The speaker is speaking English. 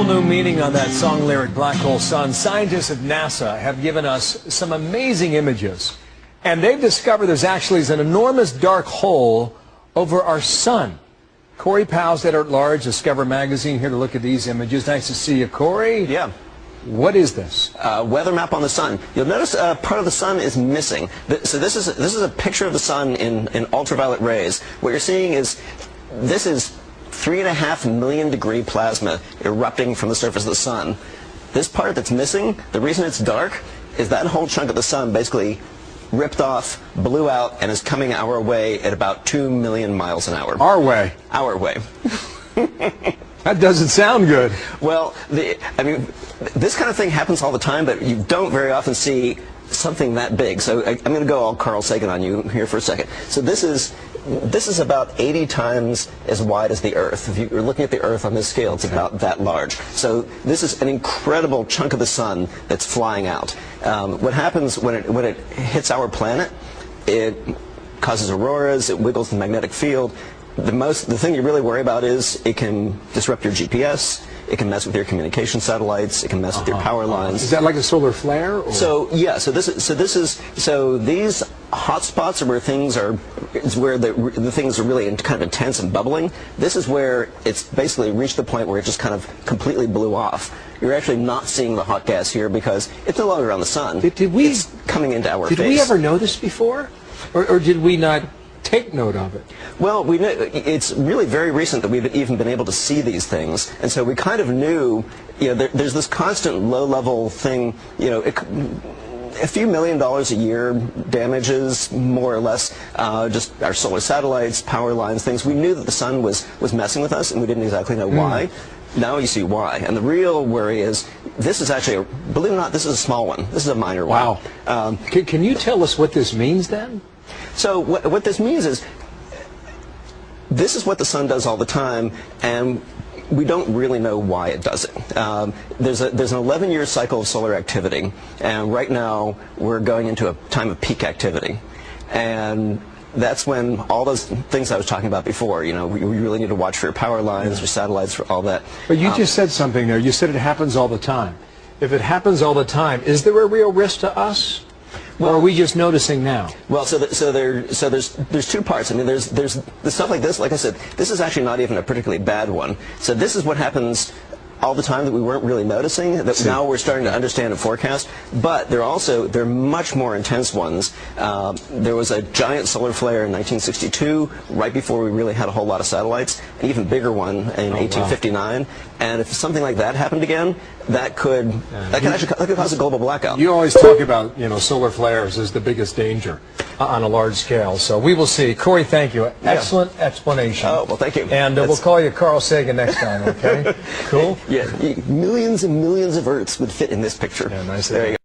whole new meaning on that song lyric, Black Hole Sun. Scientists at NASA have given us some amazing images. And they've discovered there's actually an enormous dark hole over our sun. Corey Powell's editor at large, Discover Magazine, here to look at these images. Nice to see you, Corey. Yeah. What is this? Weather map on the sun. You'll notice part of the sun is missing. So this is a picture of the sun in ultraviolet rays. What you're seeing is this is 3.5 million degree plasma erupting from the surface of the sun. This part that's missing, the reason it's dark, is that whole chunk of the sun basically ripped off, blew out, and is coming our way at about 2 million miles an hour. Our way. Our way. That doesn't sound good. Well, I mean, this kind of thing happens all the time, but you don't very often see something that big. So I'm going to go all Carl Sagan on you here for a second. So this is about 80 times as wide as the Earth. If you're looking at the Earth on this scale, it's about that large. So this is an incredible chunk of the sun that's flying out. What happens when it hits our planet, it causes auroras, it wiggles the magnetic field. The thing you really worry about is it can disrupt your GPS, it can mess with your communication satellites, it can mess with your power lines. Is that like a solar flare? Or? So yeah, so these hot spots are where the things are really kind of intense and bubbling. This is where it's basically reached the point where it just kind of completely blew off. You're actually not seeing the hot gas here because it's no longer around the sun. It's coming into our face. Did we ever know this before, or did we not take note of it? Well, we know it's really very recent that we've even been able to see these things, and so we kind of knew, there's this constant low-level thing, a few $1 million a year damages, more or less, just our solar satellites, power lines, things. We knew that the sun was messing with us, and we didn't exactly know why. Now you see why. And the real worry is, this is actually, believe it or not, this is a small one. This is a minor one. Wow. Can you tell us what this means then? So what this means is, this is what the sun does all the time, and we don't really know why it does it. There's an 11-year cycle of solar activity, and right now we're going into a time of peak activity. And that's when all those things I was talking about before, we really need to watch for your power lines, your satellites, for all that. But you just said something there. You said it happens all the time. If it happens all the time, is there a real risk to us? Well, or are we just noticing now? Well, so there's two parts. I mean, there's stuff like this. Like I said, this is actually not even a particularly bad one. So this is what happens all the time that we weren't really noticing, that now we're starting to understand and forecast. But there are much more intense ones. There was a giant solar flare in 1962, right before we really had a whole lot of satellites, an even bigger one in 1859. Wow. And if something like that happened again, that could cause a global blackout. You always talk about solar flares as the biggest danger on a large scale. So we will see. Corey, thank you. Excellent explanation. Oh, well, thank you. And we'll call you Carl Sagan next time, okay? Cool? Yeah, millions and millions of Earths would fit in this picture. Yeah, nice. There you go.